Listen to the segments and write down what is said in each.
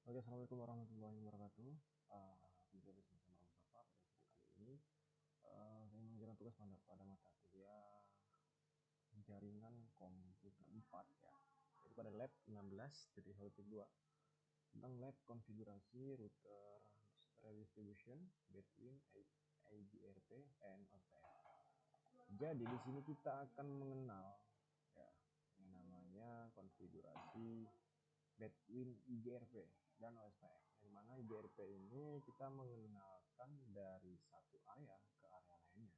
Oke, assalamualaikum warahmatullahi wabarakatuh. Kembali bersama Bapak pada video kali ini. Saya mengerjakan tugas pada mata kuliah jaringan komputer 4 ya. Jadi pada lab 16 jadi topik 2 tentang lab konfigurasi router redistribution between IGRP and OSPF. Jadi di sini kita akan mengenal ya yang namanya konfigurasi between IGRP dan OSPF. Di mana IGRP ini kita mengenalkan dari satu area ke area lainnya.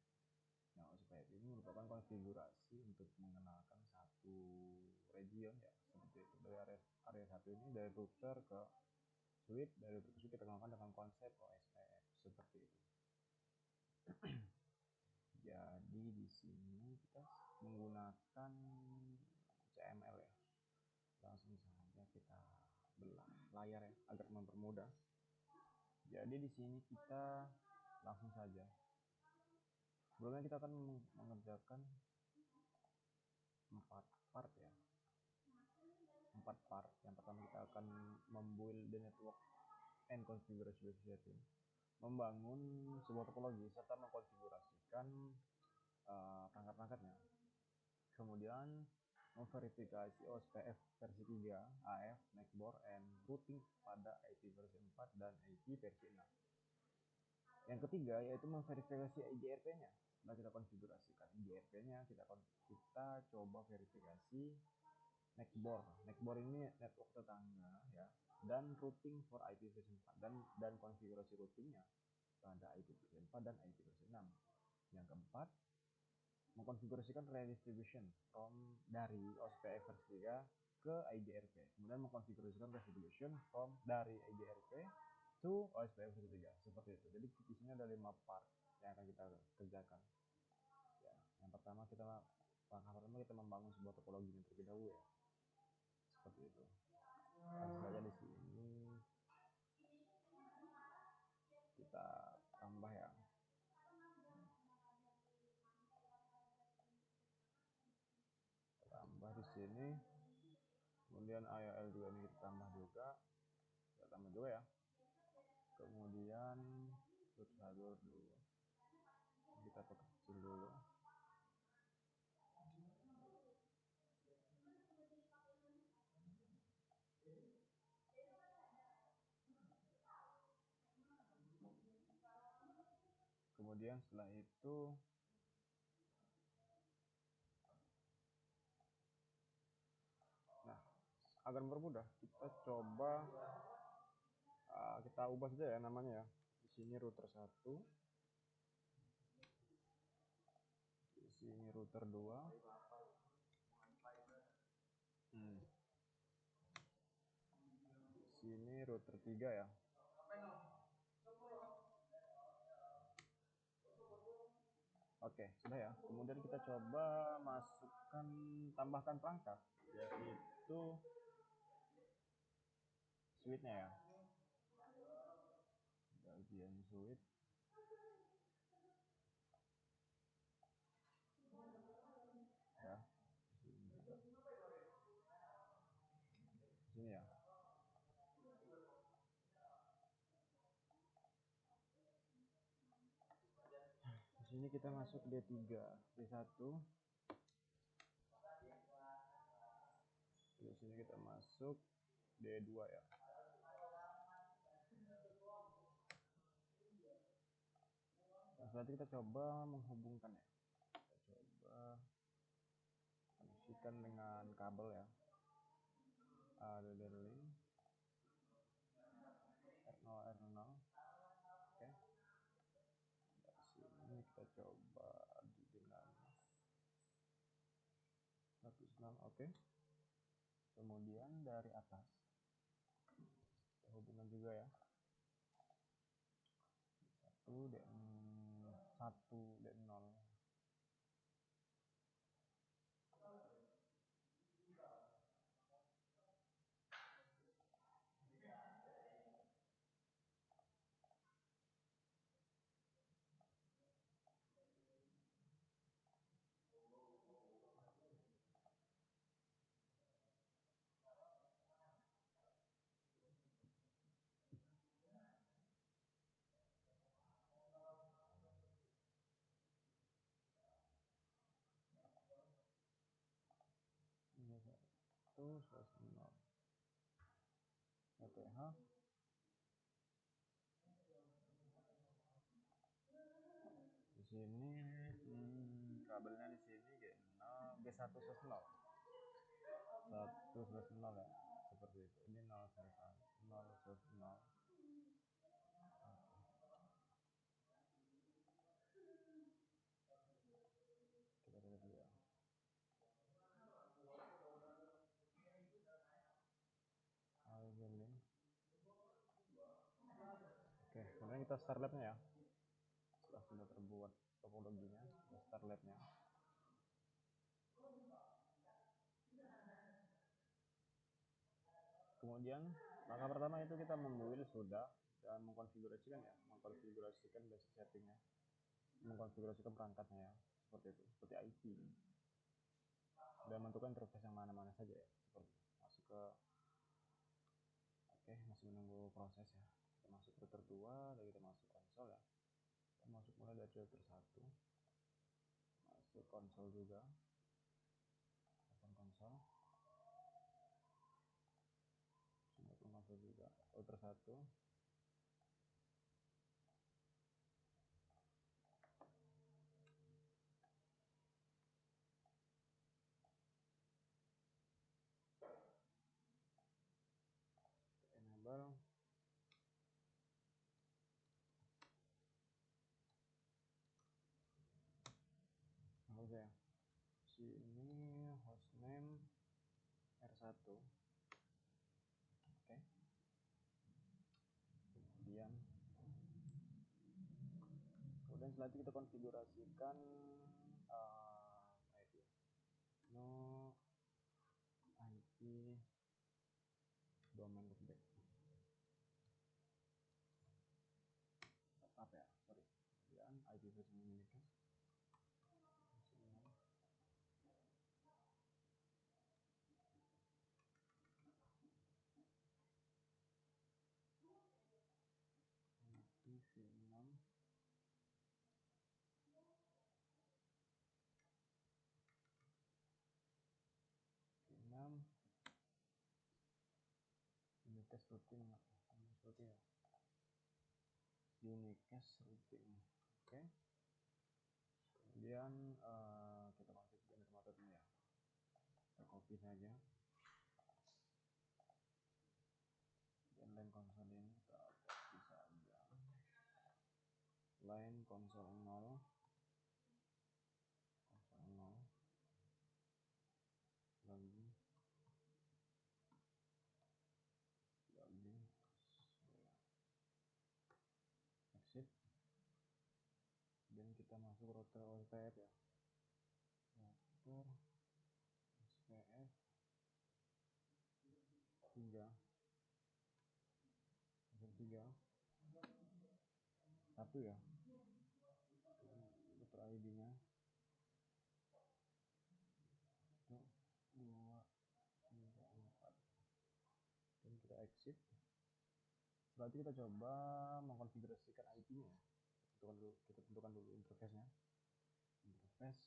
Nah, OSPF ini merupakan konfigurasi untuk mengenalkan satu region ya, seperti itu. Dari area satu ini dari router ke switch, dari router ke switch kita kenalkan dengan konsep OSPF seperti itu. Jadi di sini kita menggunakan CML ya. Langsung saja kita belah layar ya agar mempermudah. Jadi di sini kita langsung saja. Sebelumnya kita akan mengerjakan 4 part ya. 4 part. Yang pertama kita akan membuild the network and configuration setting, membangun sebuah topologi serta mengkonfigurasikan perangkat-perangkatnya. Kemudian memverifikasi OSPF versi 3, AF, MACboard, and routing pada IP versi 4 dan IP versi 6. Yang ketiga yaitu memverifikasi IGRP-nya. Setelah kita konfigurasikan IGRP-nya, kita coba verifikasi MACboard. MACboard ini network tetangga ya, dan routing for IP versi 4 dan konfigurasi routingnya pada IP versi 4 dan IP versi 6. Yang keempat, mengkonfigurasikan redistribution dari OSPF versi 3 ke IGRP. Kemudian mengkonfigurasikan resolution dari IGRP to OSPF versi 3. Seperti itu. Jadi di sini ada 5 part yang akan kita kerjakan. Ya, yang pertama langkah pertama kita membangun sebuah topologi yang terlebih dahulu ya. Seperti itu. Langsung saja di sini kita tambah ya. Tambah di sini. Kemudian IOL2 ini kita tambah juga. Kita tambah juga ya. Kemudian subscriber dulu. Kita perkecil dulu. Kemudian setelah itu agar mempermudah kita coba kita ubah saja ya namanya ya. Di sini router 1. Di sini router 2. Di sini router 3 ya. Oke, sudah ya. Kemudian kita coba tambahkan perangkat, yaitu switch-nya ya. Bagian switch. Ya. Sini ya. Di sini kita masuk D3, D1. Di sini kita masuk D2 ya. Nah, nanti kita coba menghubungkan ya. Kita coba koneksikan dengan kabel ya. Ada link R0. Oke. Dari sini kita coba dengan 106. Oke. Kemudian dari atas kita hubungkan juga ya. 1 D0. 1/0 ETH di sini. Kabelnya di sini G1/0 ya, seperti itu. Ini 0/0. Kita lihat dulu ya. Oke, kemudian kita start labnya ya. Setelah sudah terbuat topologinya, kita start labnya. Kemudian langkah pertama itu kita membuild sudah dan mengkonfigurasikan basic settingnya, mengkonfigurasikan perangkatnya ya, seperti itu, seperti IP, dan menentukan interface yang mana-mana saja ya, seperti itu. Masuk ke masih menunggu proses ya. Kita masuk router 2 dan kita masuk konsol ya. Kita masuk mulai dari router 1, masuk konsol juga, open konsol, sudah konsol juga, router 1. Enable. Oke, sini hostname R1. Oke. Kemudian setelah itu kita konfigurasikan IP. No IP domain loopback. Apa ya? Sorry. Kemudian IP versi memiliki V6 unicast routing ya. Unicast routing. Oke. Kemudian kita masuk ke metode ya. Kita copy saja. Dan line konsol ini kita copy saja. Line konsol 0. Login exit, dan kita masuk router OSPF ya, router OSPF 3 1 ya, router ID nya 2 3 4, dan kita exit. Setelah itu kita coba mengkonfigurasikan IP nya. Kita tentukan dulu interface nya. Interface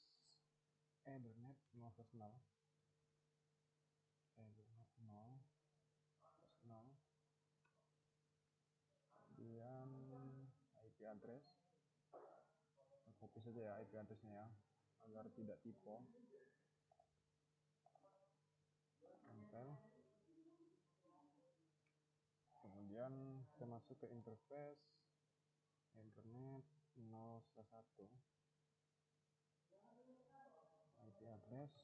Ethernet 0/0, Ethernet 0/0. Kemudian IP address, kita copy saja ya IP addressnya ya, agar tidak typo. Tempel. Kemudian kita masuk ke interface Ethernet 0/1, IP address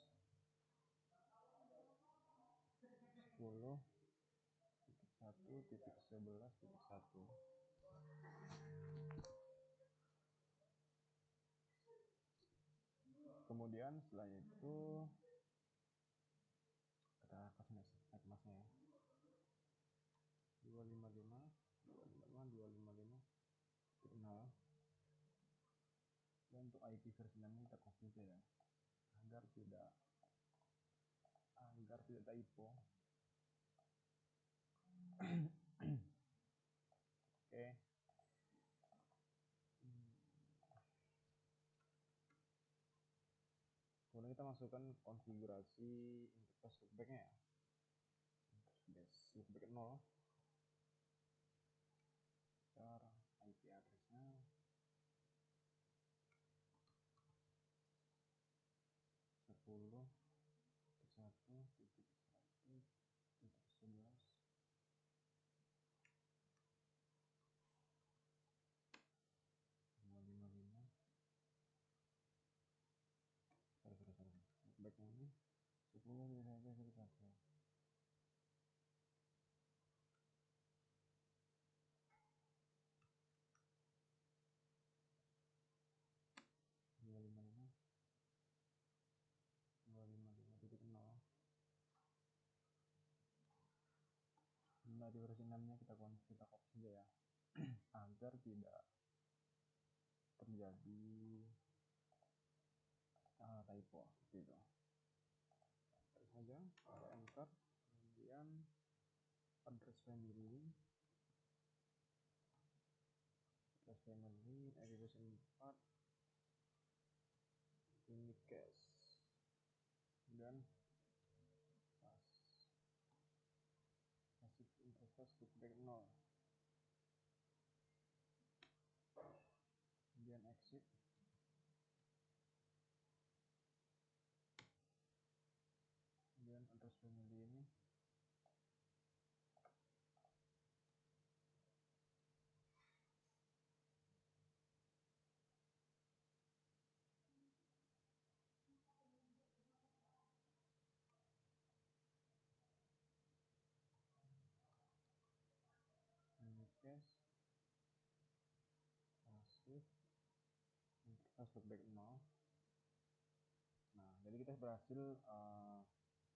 10.1.11.1. Kemudian setelah itu kita kasih masnya ya, 255.255.255.0. Dan untuk IP versi 6 kita copy ya, agar tidak typo. Oke. Kemudian kita masukkan konfigurasi interface loopback-nya ya. 0, share IP addressnya 10.1.1.11 555 sorry backnya ini 10.1.1.1 255 255.0. Nah, di versi 6 nya kita copy saja ya agar tidak terjadi typo gitu. Terus saja kita enter, kemudian address family versi 4 unique cache dan passive interface loopback 0, kemudian exit, kemudian address family ini unique cache passive interface loopback 0. Nah, jadi kita berhasil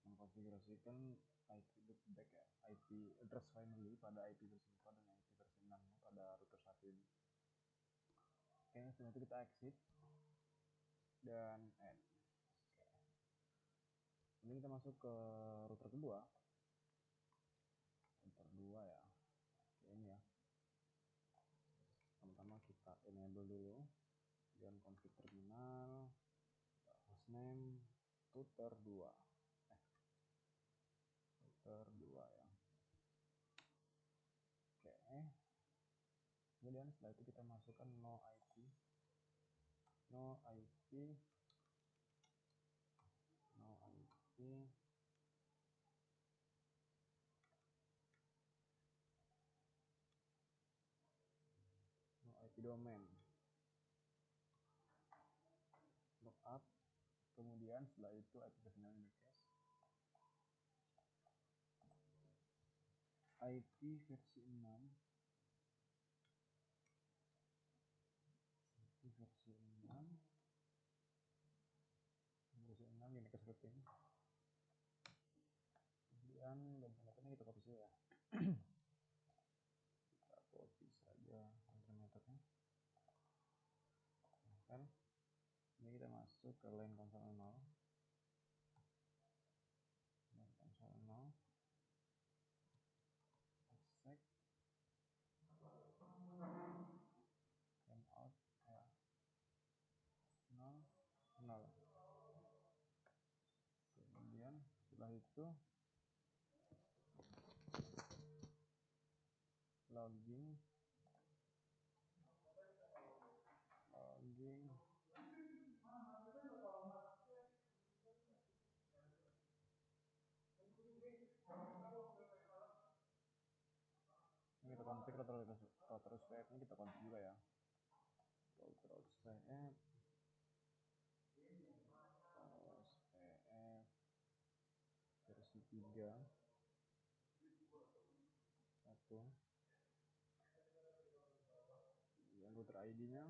mengkonfigurasikan IP loopback ya, IP address family pada IP versi 4 dan IP versi 6 pada router 1 ini. Oke, setelah itu kita exit dan end. Oke. Kemudian kita masuk ke router kedua. Router 2 ya. Oke, ini ya. Pertama kita enable dulu, kemudian config terminal, hostname, router 2. Router 2 ya. Oke. Kemudian setelah itu kita masukkan no IP domain lookup, kemudian setelah itu IP personal interface IP versi 6 ini seperti ini. Kemudian metodenya kita copy saja ya. Kita copy saja metodenya. Kan ini kita masuk ke line console 0. Exec out ya 0. Kemudian setelah itu logging ini kita config router SPF ini kita config juga ya, router SPF versi 3 1, yang router ID nya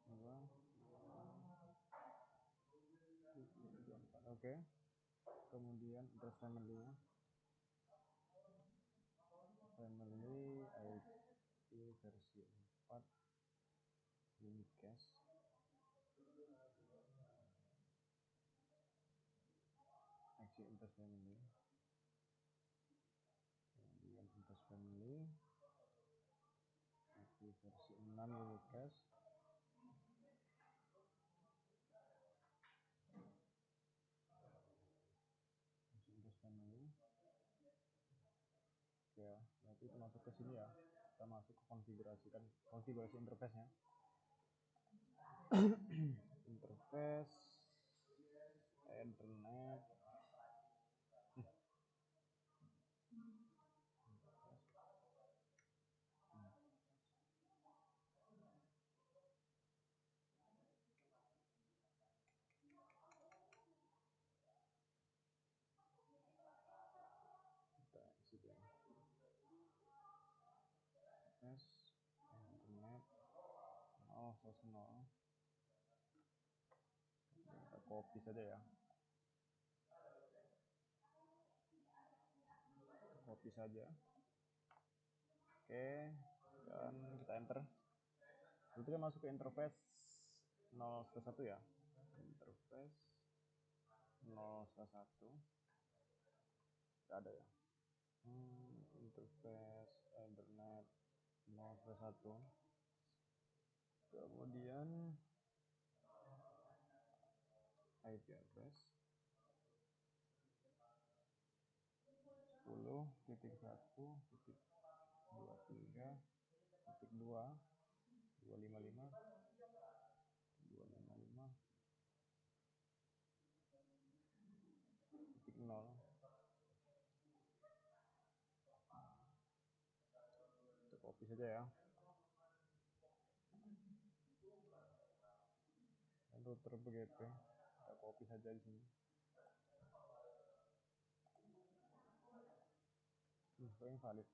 2 4. Oke. Kemudian address family IP versi 4 unique cache, exit address family, kemudian address family IP versi 6 unique cache, address family Nanti kita masuk ke sini ya, kita masuk ke konfigurasi interface-nya. Interface Ethernet. Kita exit ya. Internet 010. Kita copy saja ya. Copy saja. Oke, dan kita enter. Lalu kita masuk ke interface 0/1 ya. Interface 0/1. Tidak ada ya. Interface Ethernet 0/1. Kemudian IP address 10.23.255.255.0. Kita copy saja ya. Dan router BGP kita copy saja di sini. Info yang valid.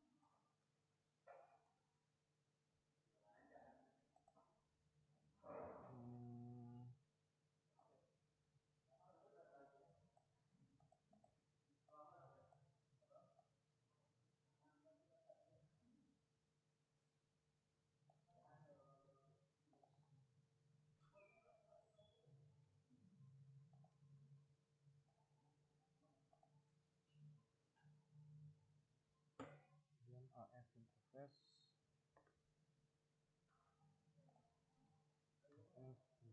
Kemudian AF interface AF itu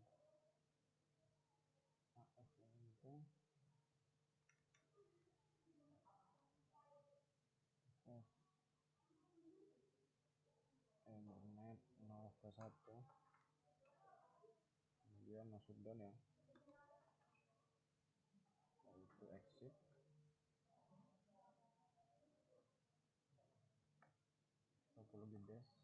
Ethernet 0/1. Kemudian masuk down ya, itu exit. Topologi base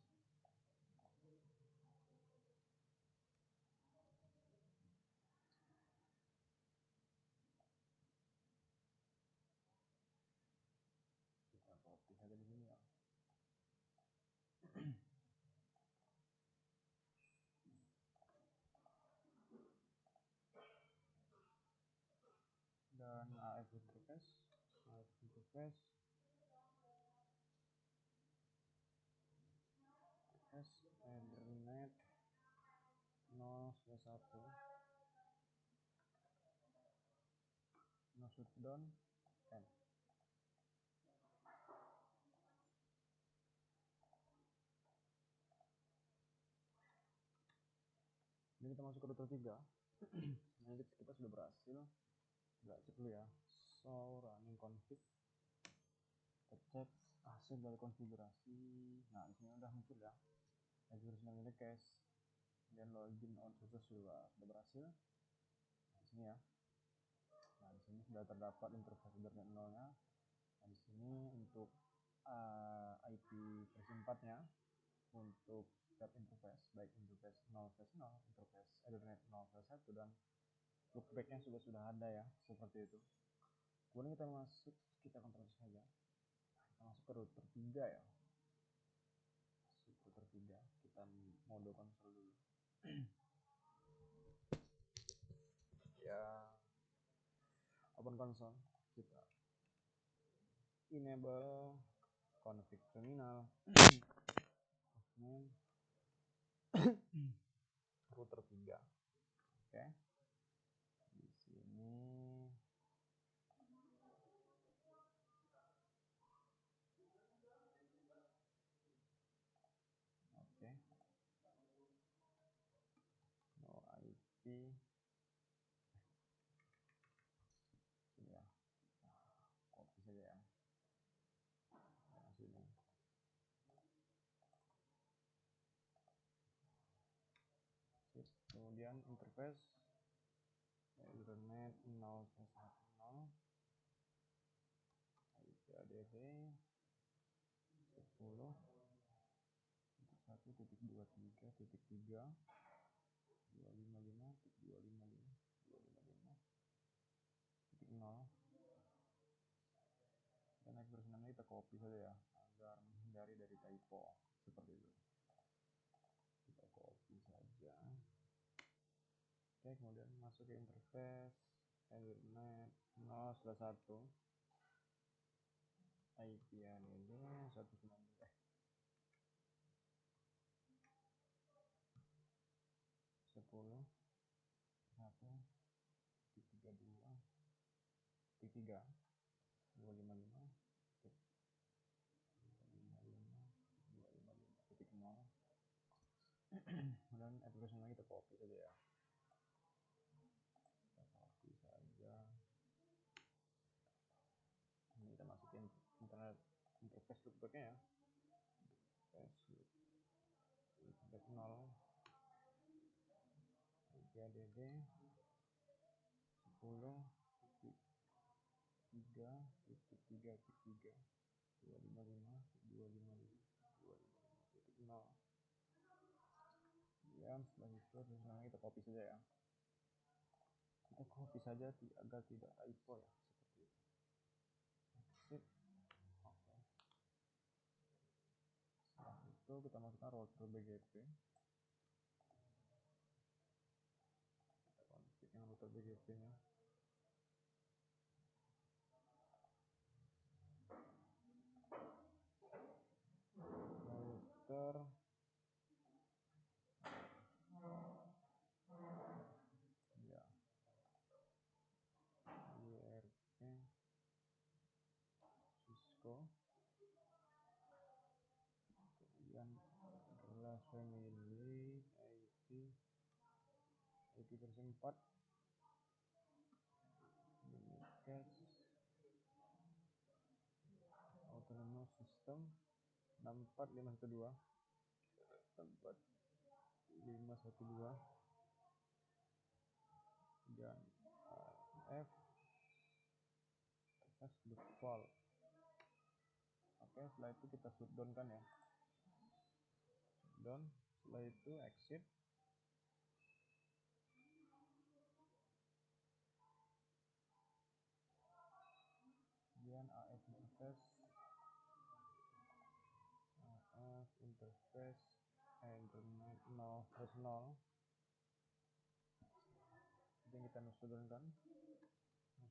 kita copy saja di sini ya. Dan AF interface Ethernet 0/1 no shutdown N. Ini kita masuk ke router 3. Nah, ini kita sudah berhasil. Kita cek dulu ya. So running config. Kita cek hasil dari konfigurasi. Nah, di sini udah muncul ya. Execution ini cache. Dan login on sudah sudah berhasil. Nah, di sini ya. Nah, di sini sudah terdapat interface Ethernet 0-nya. Nah, di sini untuk IP versi 4-nya untuk setiap interface, baik interface 0/0, interface Ethernet 0/1 dan loopback-nya sudah ada ya, seperti itu. Kemudian kita kontrol saja. Kita masuk ke router 3 ya. Masuk router 3, kita mode konsol dulu. Ya, open console, kita enable config terminal. Router 3. Oke. Di sini oke. No IP. Sini ya. Copy saja ya. Nah, sini. kemudian interface Ethernet 0/10 IP ADD 10.1.23.3 255.255.255.0 dan next version 6 kita copy saja ya agar menghindari dari typo seperti itu. Kita copy saja. Oke, kemudian masuk ke interface Ethernet 0/1 IP ADD 192 10 1 32 3 255 255.0. Kemudian application lagi kita copy saja ya, kita copy saja. Ini kita masukin internet interface loopbacknya ya, loopback 0 IPADD 10.3.3.3 255.255.0. Ya, setelah itu sekarang kita copy saja ya, kita copy saja agar tidak typo ya, seperti itu. Exit. Oke. Setelah itu kita masukkan router BGP, kita config yang router BGP nya. Router ya IRP Cisco, kemudian adalah family IP versi 4 unicast autonomous system 64512 64512 dan F default. Oke, setelah itu kita shutdown kan ya, shutdown. Setelah itu exit, kemudian AF interface Ethernet 0/0. Jadi kita shutdown kan,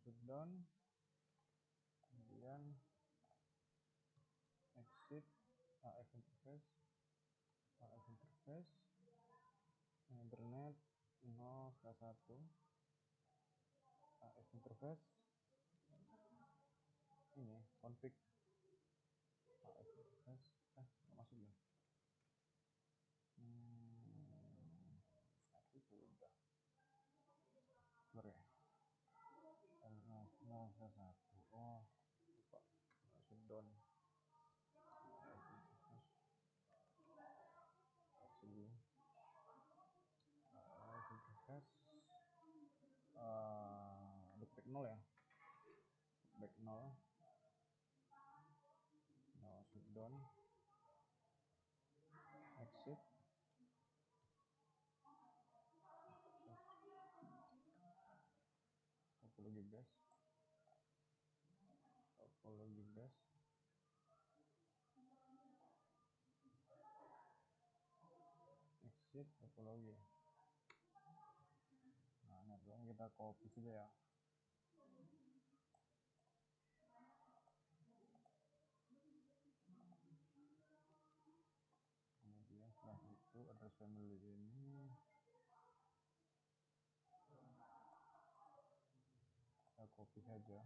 shutdown, kemudian exit AF interface Ethernet 0/1 AF interface, ini config AF interface nggak masuk ya, itu udah ya 0/1. Oh lupa shutdown sini interface loopback 0 ya, loopback 0 shutdown exit topologi base exit topologi. Nah, ini kita copy saja ya. Kemudian setelah itu address family ini kita copy saja,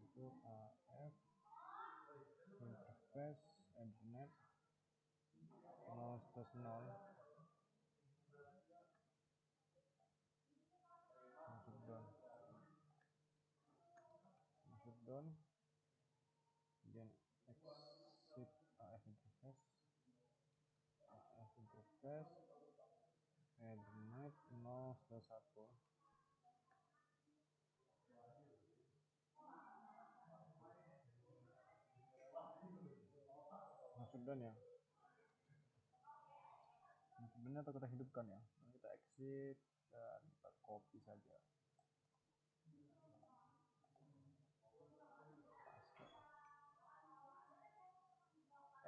itu AF interface Ethernet 0/0 shutdown, kemudian exit AF interface D1. Masuk dan ya. Sebenarnya atau kita hidupkan ya. Kita exit dan kita copy saja.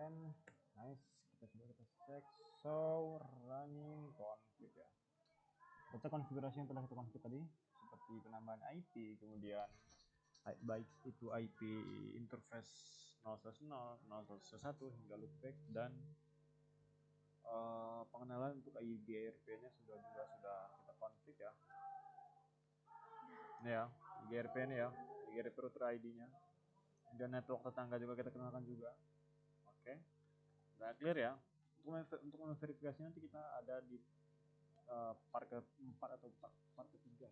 And nice, kita coba kita cek show running config ya. Kita konfigurasi yang telah kita config tadi seperti penambahan IP, kemudian baik itu IP interface 0.0, 0.1 hingga loopback, dan pengenalan untuk IGRP-nya sudah kita config ya. Ini ya, IGRP ini ya, IGRP router ID-nya. Dan network tetangga juga kita kenalkan juga. Oke. Udah clear ya. Untuk memverifikasi nanti kita ada di part ke-4 atau part ke-3 ya.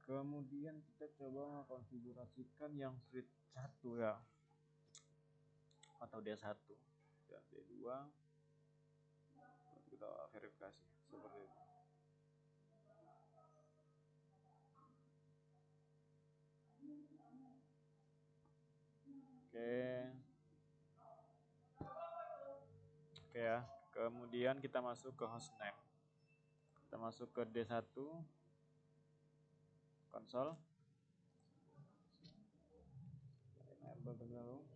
Kemudian kita coba konfigurasikan yang switch 1 ya, atau D1 dan D2. Nanti kita verifikasi seperti itu. Oke ya. Kemudian kita masuk ke hostname. Kita masuk ke D1 konsol. Enable dulu.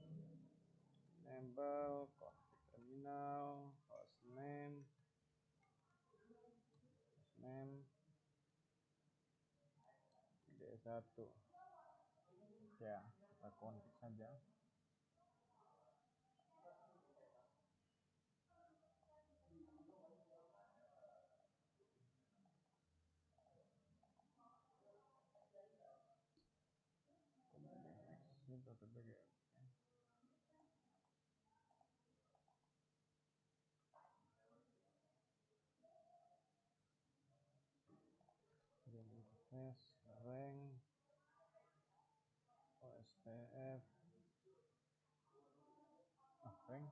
Enable config terminal, hostname D1. Ya, kita config saja. Interface, rank, OSPF, rank,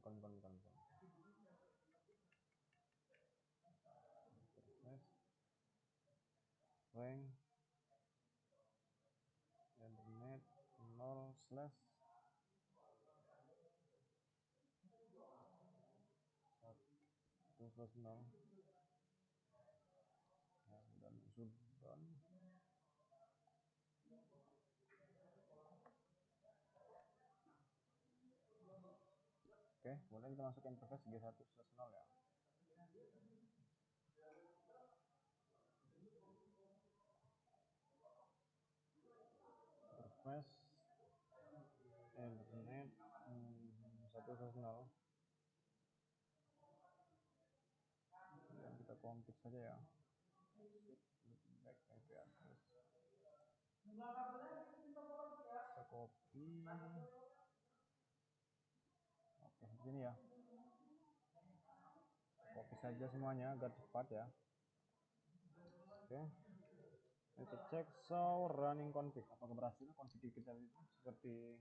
bukan. Interface, rank, internet 0/1/0 ya, dan sudah. Oke, kemudian kita masuk ke interface G1/0 ya. Interface internet 1/0. Dan kita config saja ya. Back IP address. Kita copy. Oke, begini ya. Copy saja semuanya agar cepat ya. Oke. Kita cek show running config. Apakah berhasil config kita itu seperti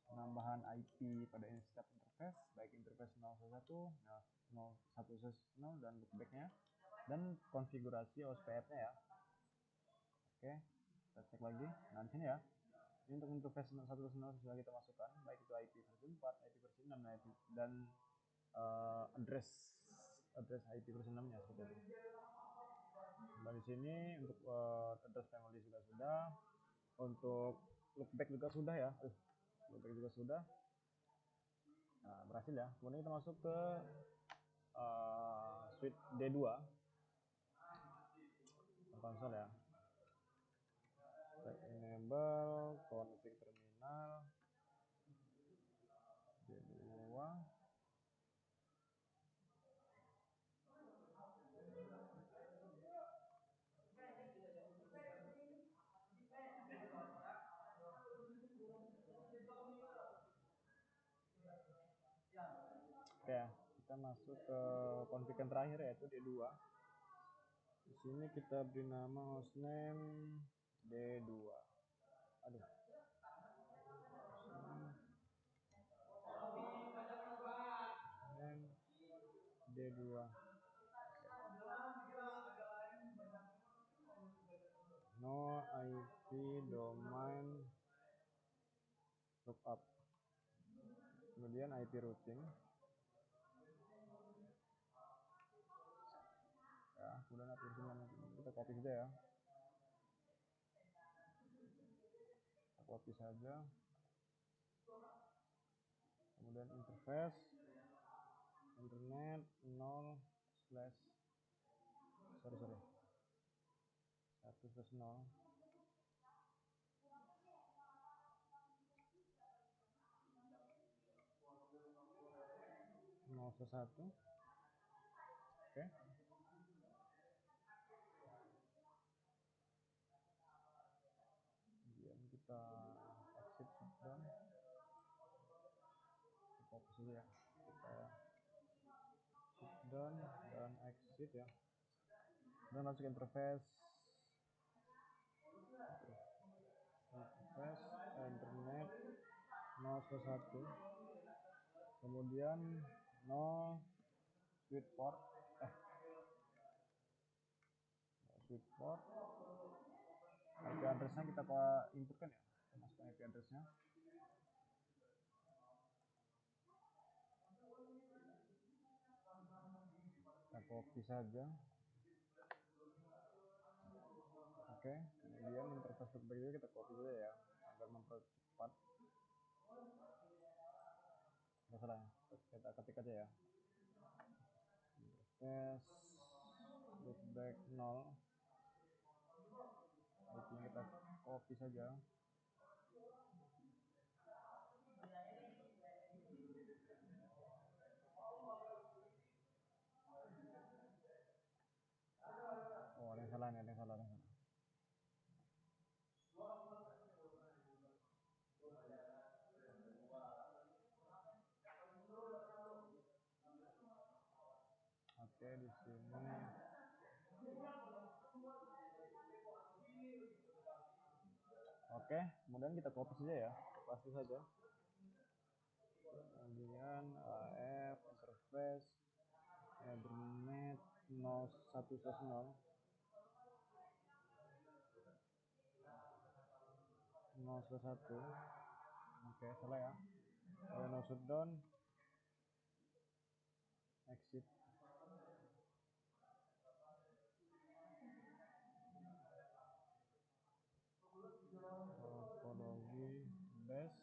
penambahan IP pada setiap interface, baik interface 0.1, 0.1/0 dan loopback-nya, dan konfigurasi OSPF-nya ya. Oke, kita cek lagi. Nah, di sini ya. Ini untuk interface 1.0 sudah kita masukkan, baik itu IP versi 4, IP versi 6, dan address IP versi 6-nya seperti itu. Nah, di sini untuk address family sudah, untuk loopback juga sudah ya. Loopback juga sudah. Nah, berhasil ya. Kemudian kita masuk ke switch D2 konsol ya. Set enable config terminal D2. Oke, kita masuk ke config yang terakhir yaitu D2. Di sini kita beri nama hostname D2. Aduh. Hostname D2. C2. No IP domain lookup. Kemudian IP routing. Ya, kemudian kita copy saja ya. Kita copy saja. Kemudian interface internet 0 slash 1/0 0/1. Oke. Kemudian kita exit shutdown. Kita fokus dulu ya. Kita shutdown dan exit ya. Dan masuk interface internet 0/1. Kemudian no switch port IP address-nya kita inputkan ya. Kita masukkan IP address-nya. Kita copy saja. Oke, kemudian interface berbeda kita copy saja ya agar mempercepat. Nggak salah, kita ketik aja ya. Interface loopback 0. IP kita copy saja. Oh, ada yang salah nih, ada yang salah. Oke, di sini. Oke, kemudian kita copy saja ya, pasti saja. Kemudian AF interface Ethernet 01/0 0/1. Oke, salah ya. No shutdown, exit. Topologi base,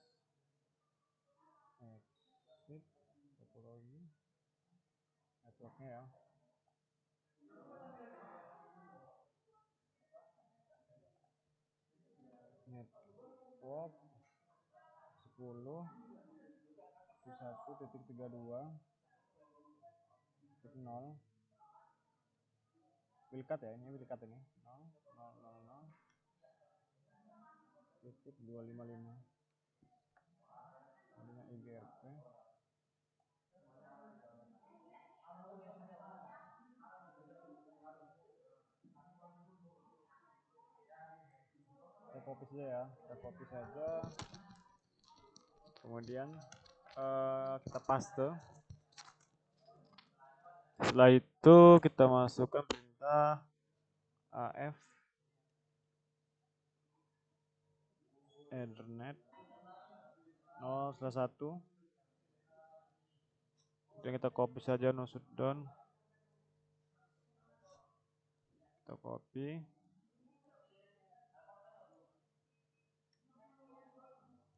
exit, topologi networknya ya. Network 10.1.32.0 wildcard ya, ini wildcard ini 0.0.0.255. Adanya IGRP. Kita copy saja ya, kita copy saja. Kemudian kita paste. Setelah itu kita masukkan perintah AF Ethernet 0/1. Dan kita copy saja no shutdown. Kita copy.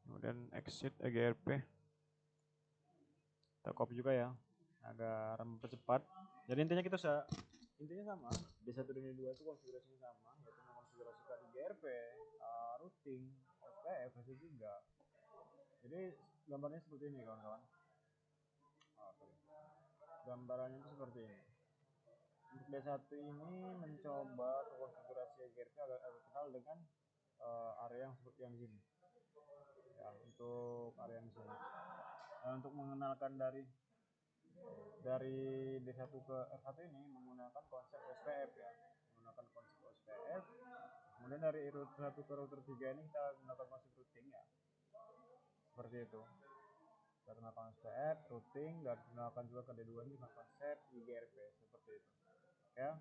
Kemudian exit EGRP. Kita copy juga ya, agar mempercepat. Jadi intinya kita sama. D1 dan D2 itu konfigurasinya sama, yaitu mengkonfigurasikan IGRP, routing, OSPF, VC3. Jadi gambarnya seperti ini kawan-kawan. Gambarannya itu seperti ini. Untuk D1 ini mencoba konfigurasi IGRP agar kenal dengan area yang seperti yang di sini. Ya, untuk area yang di sini. Nah, untuk mengenalkan dari D1 ke R1 ini menggunakan konsep OSPF ya. Menggunakan konsep OSPF. Kemudian dari router 1 ke router 3 ini kita menggunakan konsep routing ya. Seperti itu. Kita kenalkan SPF, routing, dan kenalkan juga ke D2 ini dengan konsep IGRP seperti itu. Ya,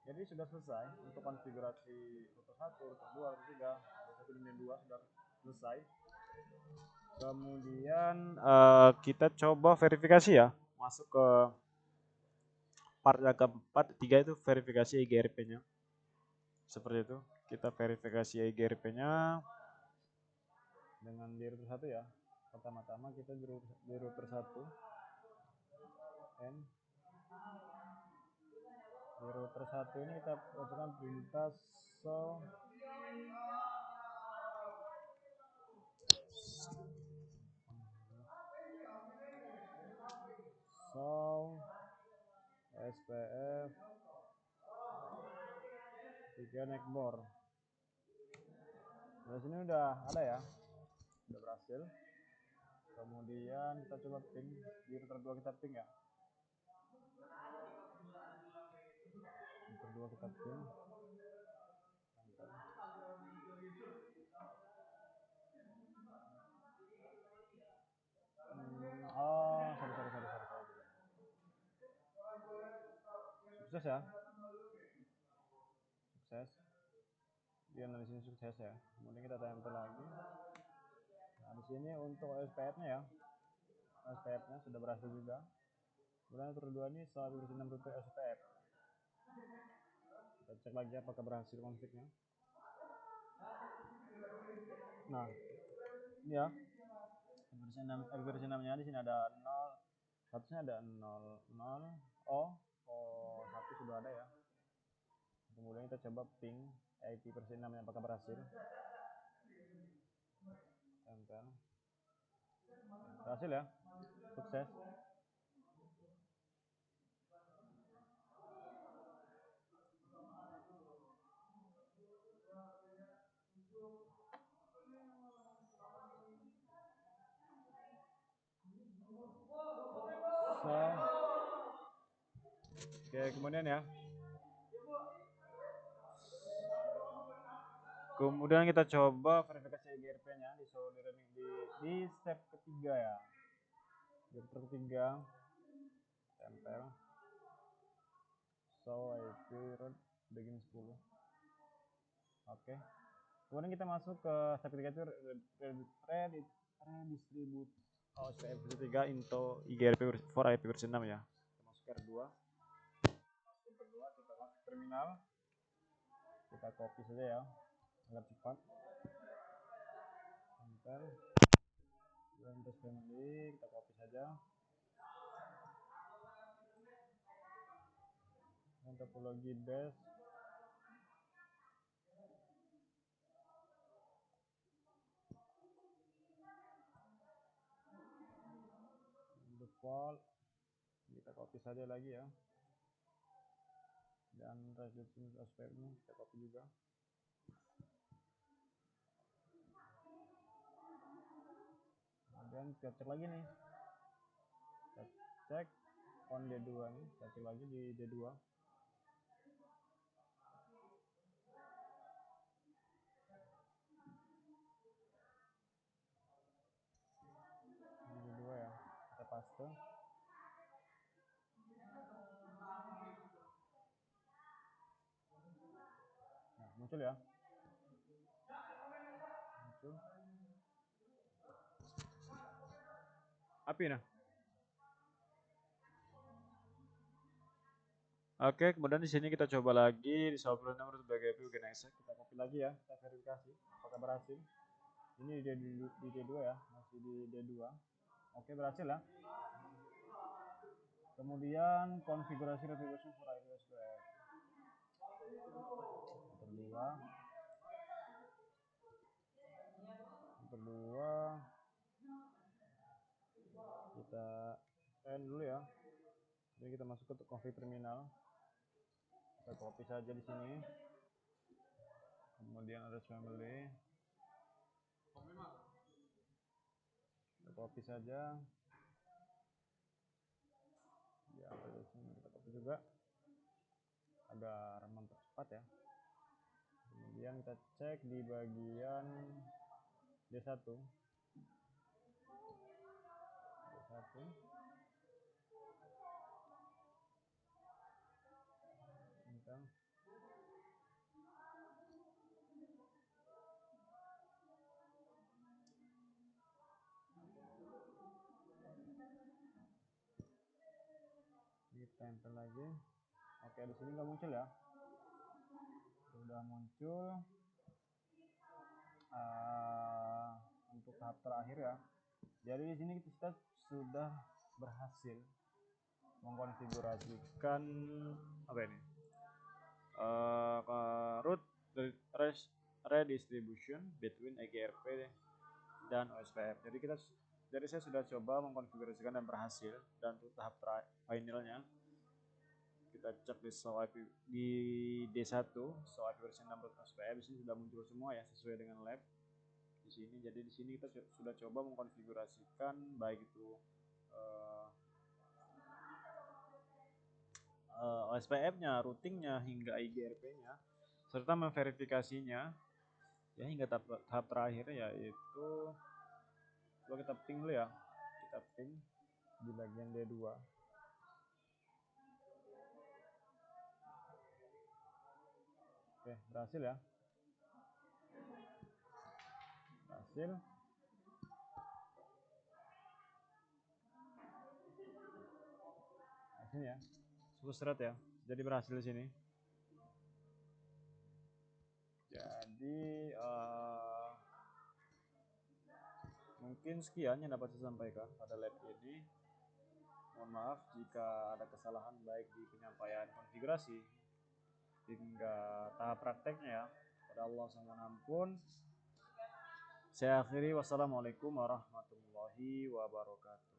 jadi sudah selesai untuk konfigurasi router 1, router 2, router 3, D1 dan D2 sudah selesai. Kemudian kita coba verifikasi ya, masuk ke part yang keempat, 3 itu verifikasi IGRP-nya. Seperti itu, kita verifikasi IGRP-nya dengan di router 1 ya. Pertama-tama kita di router 1 N. Di router 1 ini kita masukkan perintah show SPF 3 neckbore. Dari sini udah ada ya, udah berhasil. Kemudian kita coba ping di router 2, kita ping ya. Router 2 kita ping. Sorry. Sukses ya. Sukses. Dia di sini sukses ya. Kemudian kita tempel lagi. Nah, di sini untuk SPF-nya ya. SPF-nya sudah berhasil juga. Kemudian router 2 ini 1/6 router SPF. Kita cek lagi apakah berhasil konfliknya. Nah, ini ya. Versi 6-nya di sini ada 0, statusnya ada 00, oh 1 sudah ada ya. Kemudian kita coba ping IP versi 6 nya apakah berhasil. Tempel. Berhasil ya. Sukses. Oke, kemudian ya. Kemudian kita coba verifikasi IGRP-nya di step ketiga ya. Di step ketiga, tempel. Show IP root begin 10. Oke. Kemudian kita masuk ke step ketiga itu redistribute OSPF versi 3 into IGRP for IP versi 6 ya. Kita masuk ke R2. Kita masuk terminal. Kita copy saja ya agar cepat. Enter. Windows family kita copy saja. Topologi base. Default kita copy saja lagi ya. Dan resolusi aspeknya kita copy juga. Kemudian kita cek lagi nih. Kita cek on D2 nih, kita cek lagi di D2. Di D2 ya. Kita paste. Nah, muncul ya. Muncul. Api nah. Oke, kemudian di sini kita coba lagi di software nomor sebagai bukan access. Kita copy lagi ya, kita verifikasi apakah berhasil. Ini di D2 ya, masih di D2. Oke, berhasil ya. Kemudian konfigurasi resolution for iOS kedua kita end dulu ya. Jadi kita masuk ke config terminal. Kita copy saja di sini. Kemudian ada family. Kita copy saja. Ya, di sini kita copy juga agar mempercepat ya. Kemudian kita cek di bagian D1. Satu. Bintang. Ditempel lagi. Oke, di sini nggak muncul ya. Sudah muncul. Untuk tahap terakhir ya. Jadi di sini kita sudah berhasil mengkonfigurasikan apa ini? Root redistribution between EGRP dan OSPF. Jadi saya sudah coba mengkonfigurasikan dan berhasil, dan untuk tahap finalnya kita cek di di D1 SOA versi 6 root OSPF. Di sini sudah muncul semua ya sesuai dengan lab di sini. Jadi di sini kita sudah coba mengkonfigurasikan baik itu OSPF-nya, routingnya, hingga IGRP-nya, serta memverifikasinya ya hingga tahap terakhir, yaitu coba kita ping dulu ya. Kita ping di bagian D2. Oke, berhasil ya. Berhasil. Nah, sini ya. Substrat ya. Jadi berhasil di sini. Jadi mungkin sekian yang dapat saya sampaikan pada lab ini. Mohon maaf jika ada kesalahan baik di penyampaian konfigurasi hingga tahap prakteknya ya. Pada Allah Sang Pengampun. Saya akhiri, wassalamualaikum warahmatullahi wabarakatuh.